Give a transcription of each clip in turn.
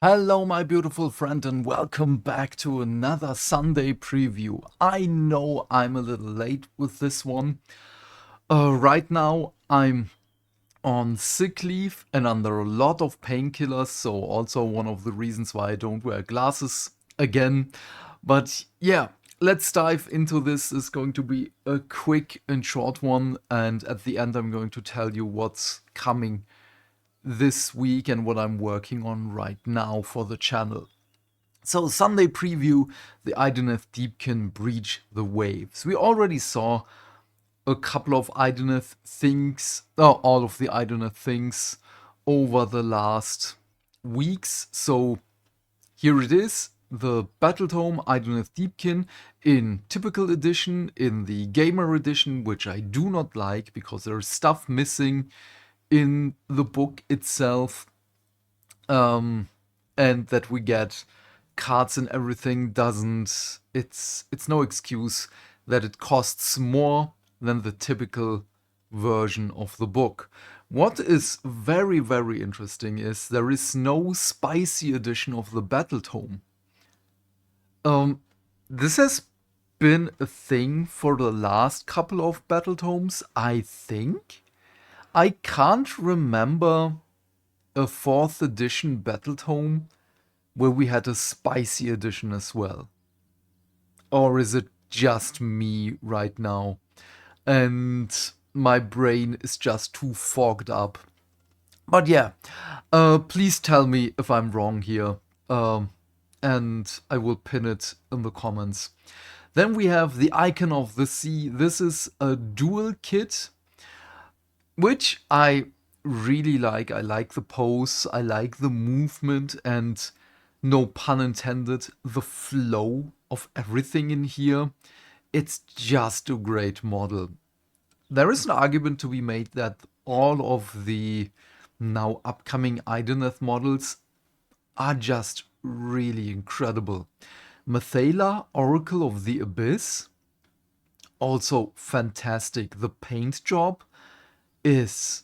Hello my beautiful friend and welcome back to another Sunday preview. I know I'm a little late with this one. Right now I'm on sick leave and under a lot of painkillers, so also one of the reasons why I don't wear glasses again. But yeah, let's dive into this. It's going to be a quick and short one, and at the end I'm going to tell you what's coming this week and what I'm working on right now for the channel. So, Sunday preview, the Idoneth Deepkin breach the waves. We already saw a couple of Idoneth things, all of the Idoneth things over the last weeks. So, here it is, the Battle Tome Idoneth Deepkin in typical edition, in the gamer edition, which I do not like because there's stuff missing in the book itself, and that we get cards and everything doesn't, it's no excuse that it costs more than the typical version of the book. What is very, very interesting is there is no spicy edition of the Battle Tome. This has been a thing for the last couple of Battle Tomes, I think. I can't remember a 4th edition Battle Tome where we had a spicy edition as well. Or is it just me right now? And my brain is just too fogged up. But yeah, please tell me if I'm wrong here. And I will pin it in the comments. Then we have the Icon of the Sea. This is a dual kit, which I really like. I like the pose, I like the movement, and no pun intended, the flow of everything in here. It's just a great model. There is an argument to be made that all of the now upcoming Idoneth models are just really incredible. Mathala, Oracle of the Abyss, also fantastic. The paint job is...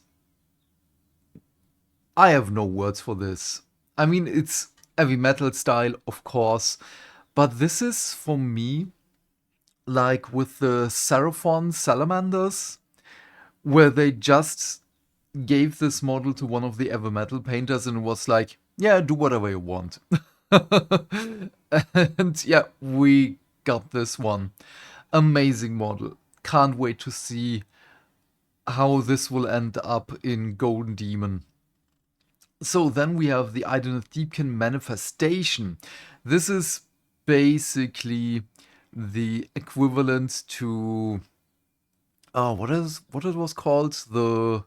I have no words for this. I mean, it's heavy metal style, of course, but this is for me like with the Seraphon Salamanders, where they just gave this model to one of the heavy metal painters and was like, yeah, do whatever you want. And yeah, we got this one. Amazing model. Can't wait to see how this will end up in Golden Demon. So then we have the Idoneth Deepkin Manifestation. This is basically the equivalent to what it was called, the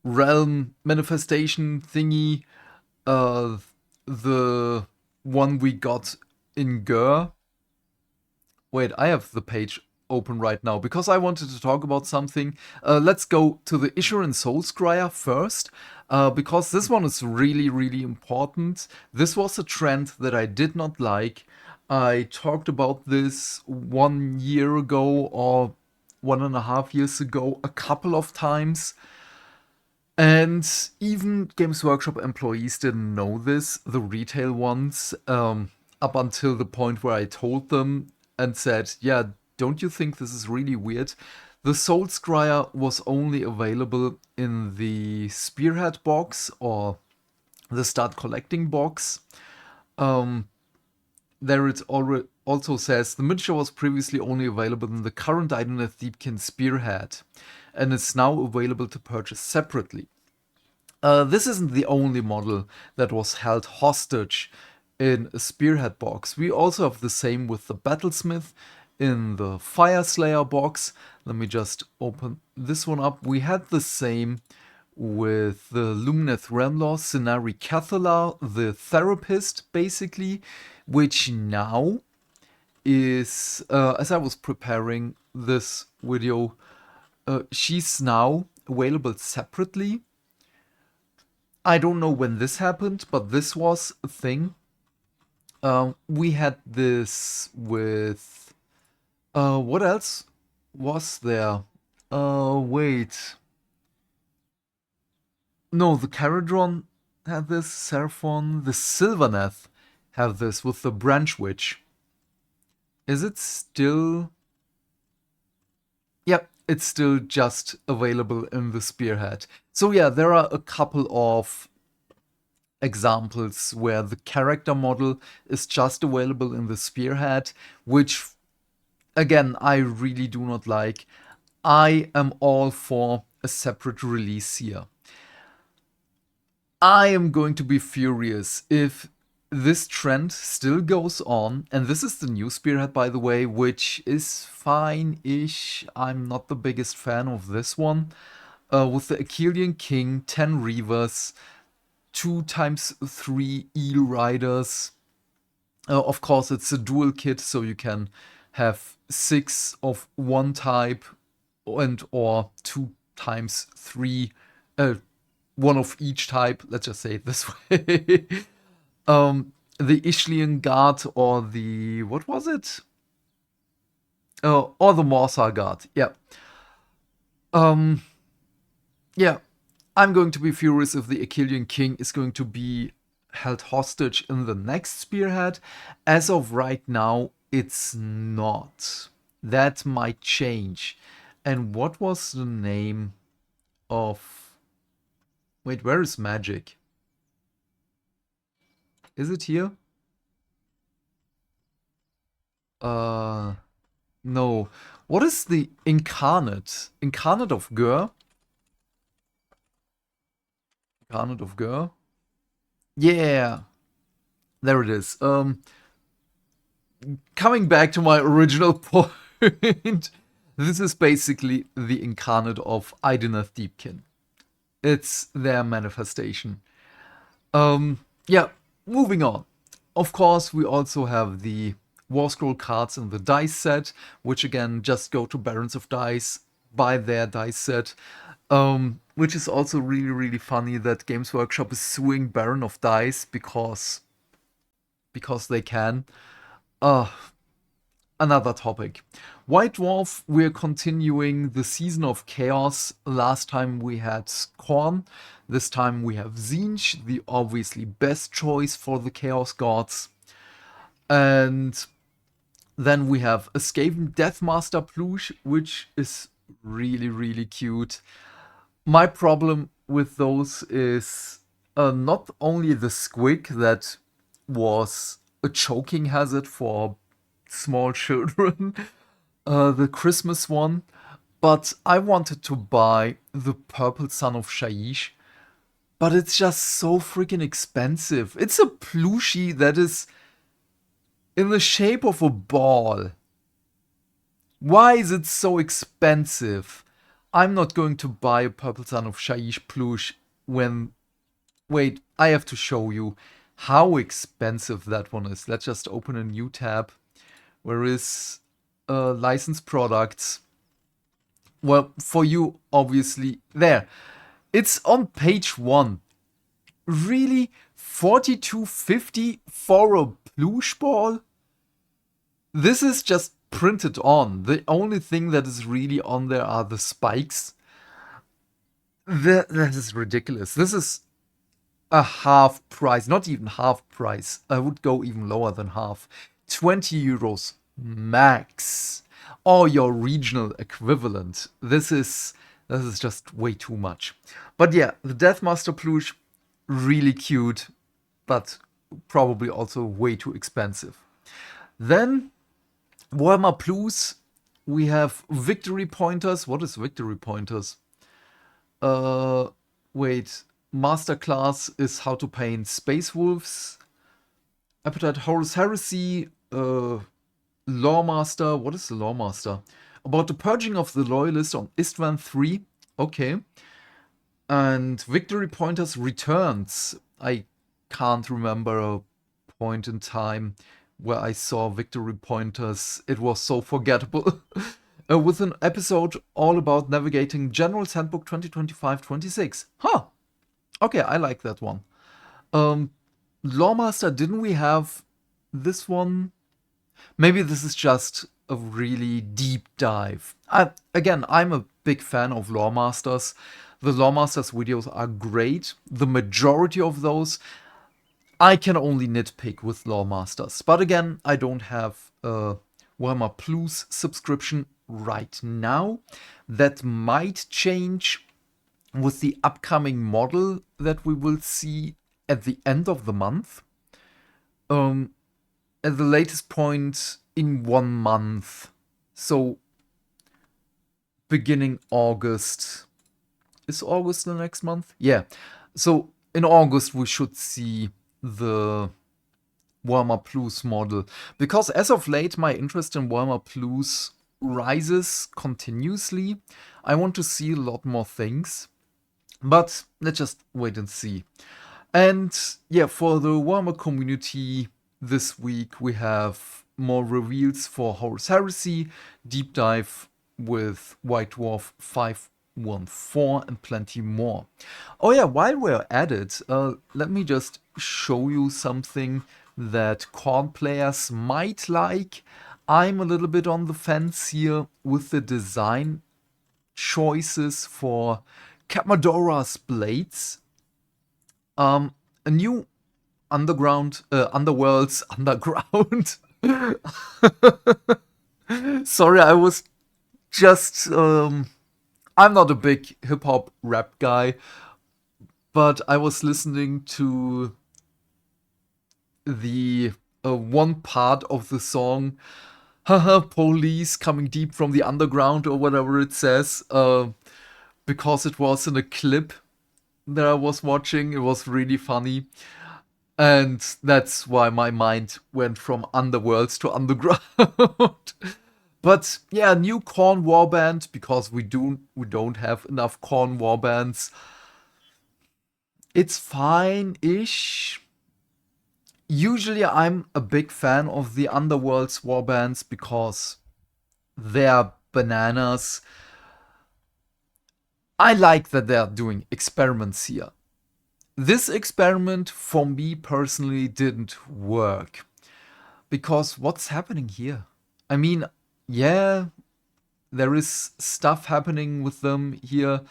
realm manifestation thingy, the one we got in Gur. Wait, I have the page open right now because I wanted to talk about something. Let's go to the Issuran Soulscryer first, because this one is really, really important. This was a trend that I did not like. I talked about this 1 year ago or 1.5 years ago a couple of times. And even Games Workshop employees didn't know this, the retail ones, up until the point where I told them and said, yeah, don't you think this is really weird? The Soul Scryer was only available in the Spearhead box or the Start Collecting box. There it also says the miniature was previously only available in the current Idoneth Deepkin Spearhead and it's now available to purchase separately. This isn't the only model that was held hostage in a Spearhead box. We also have the same with the Battlesmith in the Fire Slayer box. Let me just open this one up. We had the same with the Lumineth Remlaw, Scenari Cathala, the Therapist, basically, which now is, as I was preparing this video, she's now available separately. I don't know when this happened, but this was a thing. We had this with... what else was there? Wait. No, the Caradron had this, Seraphon, the Sylvaneth have this with the Branch Witch. Is it still... Yep, it's still just available in the Spearhead. So yeah, there are a couple of examples where the character model is just available in the Spearhead, which, again, I really do not like. I am all for a separate release here. I am going to be furious if this trend still goes on, and this is the new Spearhead, by the way, which is fine-ish. I'm not the biggest fan of this one. With the Achillean King, 10 Reavers, 2x3 Eel Riders. Of course, it's a dual kit, so you can have 6 of one type and or 2x3, one of each type. Let's just say it this way. The Ishlian Guard or the, what was it? Or the Morsar Guard, yeah. Yeah, I'm going to be furious if the Achillean King is going to be held hostage in the next Spearhead. As of right now, it's not. That might change. And what was the name of... Wait, where is Magic? Is it here? No. What is the Incarnate? Incarnate of Gur? Incarnate of Gur? Yeah. There it is. Coming back to my original point, this is basically the Incarnate of Idoneth Deepkin. It's their manifestation. Yeah, moving on. Of course, we also have the War Scroll cards in the dice set, which again, just go to Barons of Dice, buy their dice set. Which is also really, really funny that Games Workshop is suing Baron of Dice because they can. Another topic. White Dwarf, we're continuing the Season of Chaos. Last time we had Khorne. This time we have Tzeentch, the obviously best choice for the Chaos Gods. And then we have a Skaven Deathmaster plush, which is really, really cute. My problem with those is not only the squig that was a choking hazard for small children, the Christmas one, but I wanted to buy the Purple Son of Shaiish, but it's just so freaking expensive. It's a plushie that is in the shape of a ball. Why is it so expensive? I'm not going to buy a Purple Son of Shaiish plush when... Wait, I have to show you how expensive that one is. Let's just open a new tab. Where is licensed products? Well, for you, obviously, there. It's on page 1. Really? $42.50 for a plush ball? This is just printed on. The only thing that is really on there are the spikes. That is ridiculous. This is a half price, not even half price. I would go even lower than half. 20 euros max. Or your regional equivalent. This is just way too much. But yeah, the Deathmaster plush, really cute, but probably also way too expensive. Then Warhammer Plus, we have victory pointers. What is victory pointers? Wait. Masterclass is how to paint Space Wolves. Appetite Horus Heresy. Lawmaster. What is the Lawmaster? About the purging of the Loyalist on Istvan 3. Okay. And victory pointers returns. I can't remember a point in time where I saw victory pointers. It was so forgettable. With an episode all about navigating General's Handbook 2025-26. Huh. Okay, I like that one. Lawmaster, didn't we have this one? Maybe this is just a really deep dive. Again, I'm a big fan of Lawmasters. The Lore Masters videos are great. The majority of those I can only nitpick with Lore Masters. But again, I don't have a Warhammer Plus subscription right now. That might change with the upcoming model that we will see at the end of the month. At the latest point in 1 month. So beginning August. Is August the next month? Yeah. So in August we should see the Warhammer Plus model. Because as of late my interest in Warhammer Plus rises continuously. I want to see a lot more things. But let's just wait and see. And yeah, for the Warhammer community this week we have more reveals for Horus Heresy, deep dive with White Dwarf 514 and plenty more. Oh yeah, while we're at it, let me just show you something that Khorne players might like. I'm a little bit on the fence here with the design choices for Kamadorah's blades. A new underworld's underground. Sorry, I was just I'm not a big hip hop rap guy, but I was listening to the one part of the song, haha, police coming deep from the underground or whatever it says, because it was in a clip that I was watching. It was really funny. And that's why my mind went from underworlds to underground. But yeah, new Khorne warband, because we don't have enough Khorne warbands. It's fine-ish. Usually I'm a big fan of the Underworld's warbands because they're bananas. I like that they're doing experiments here. This experiment for me personally didn't work. Because what's happening here? I mean, yeah, there is stuff happening with them here.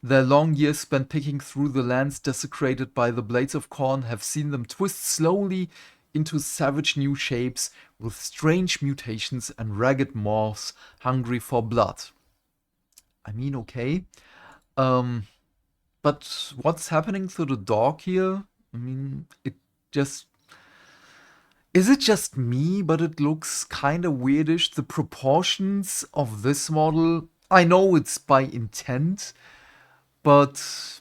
Their long years spent picking through the lands desecrated by the Blades of Khorne have seen them twist slowly into savage new shapes with strange mutations and ragged morphs hungry for blood. I mean, okay. But what's happening to the dog here? I mean, it just... Is it just me, but it looks kinda weirdish? The proportions of this model, I know it's by intent, but...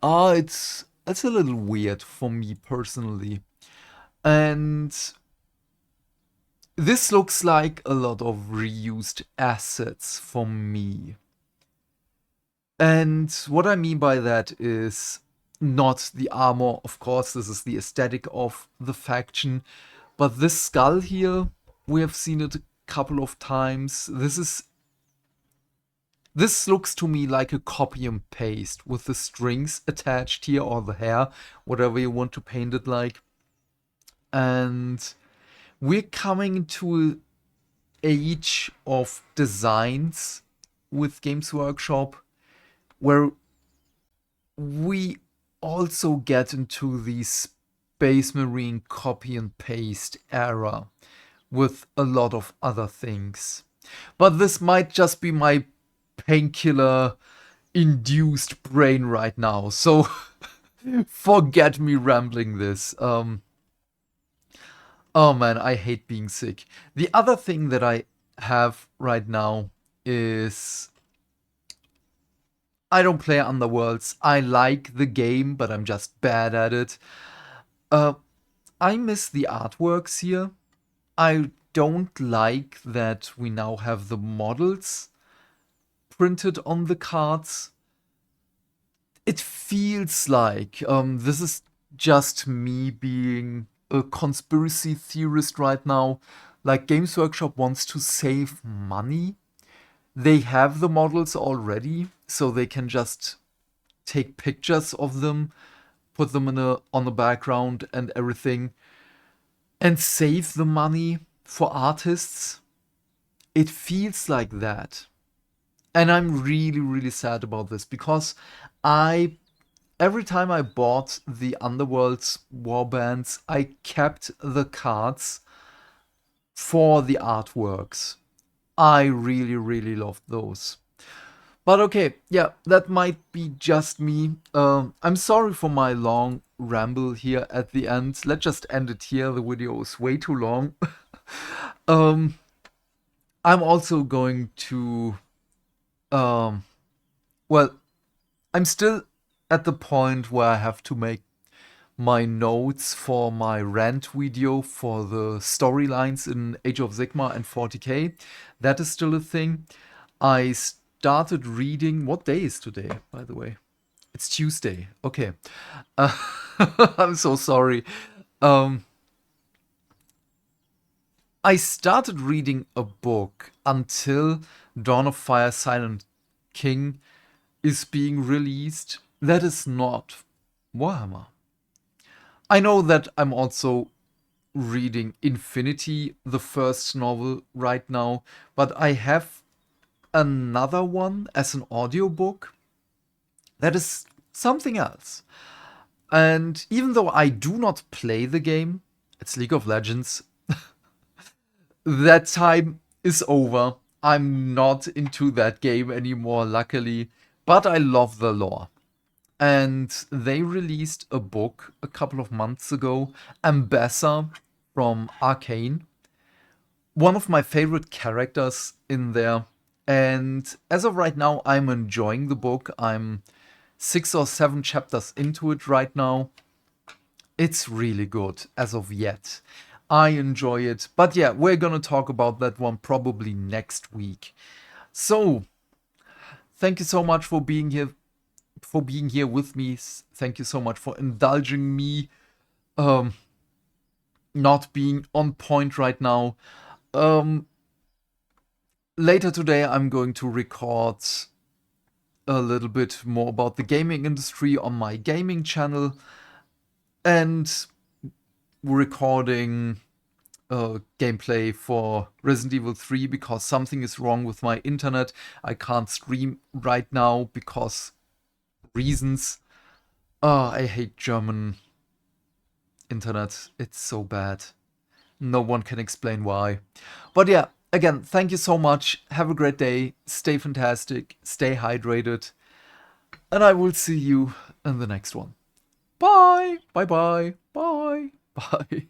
it's a little weird for me personally. And this looks like a lot of reused assets for me. And what I mean by that is not the armor, of course, this is the aesthetic of the faction, but this skull here, we have seen it a couple of times. This looks to me like a copy and paste with the strings attached here, or the hair, whatever you want to paint it like. And we're coming to an age of designs with Games Workshop where we also get into the Space Marine copy and paste era with a lot of other things. But this might just be my painkiller induced brain right now, so forget me rambling this. Oh man, I hate being sick. The other thing that I have right now is I don't play Underworlds. I like the game, but I'm just bad at it. I miss the artworks here. I don't like that we now have the models printed on the cards. It feels like this is just me being a conspiracy theorist right now. Like, Games Workshop wants to save money. They have the models already, so they can just take pictures of them, put them on the background and everything, and save the money for artists. It feels like that. And I'm really, really sad about this because every time I bought the Underworld's warbands, I kept the cards for the artworks. I really, really loved those. But okay, yeah, that might be just me. I'm sorry for my long ramble here at the end. Let's just end it here. The video is way too long. um, I'm also going to, um, well, I'm still at the point where I have to make my notes for my rant video for the storylines in Age of Sigmar and 40k. That is still a thing. I started reading. What day is today, by the way? It's Tuesday. Okay. Uh, I'm so sorry. Um, I started reading a book until Dawn of Fire Silent King is being released. That is not Warhammer. I know that I'm also reading Infinity, the first novel, right now, but I have another one as an audiobook that is something else. And even though I do not play the game, it's League of Legends, that time is over. I'm not into that game anymore, luckily, but I love the lore. And they released a book a couple of months ago, Ambassador from Arcane. One of my favorite characters in there. And as of right now, I'm enjoying the book. I'm 6 or 7 chapters into it right now. It's really good as of yet. I enjoy it. But yeah, we're gonna talk about that one probably next week. So, thank you so much for being here with me. Thank you so much for indulging me not being on point right now. Later today I'm going to record a little bit more about the gaming industry on my gaming channel, and recording gameplay for Resident Evil 3 because something is wrong with my internet. I can't stream right now because reasons. I hate German internet. It's so bad. No one can explain why. But yeah, again, thank you so much. Have a great day. Stay fantastic. Stay hydrated. And I will see you in the next one. Bye. Bye bye. Bye. Bye.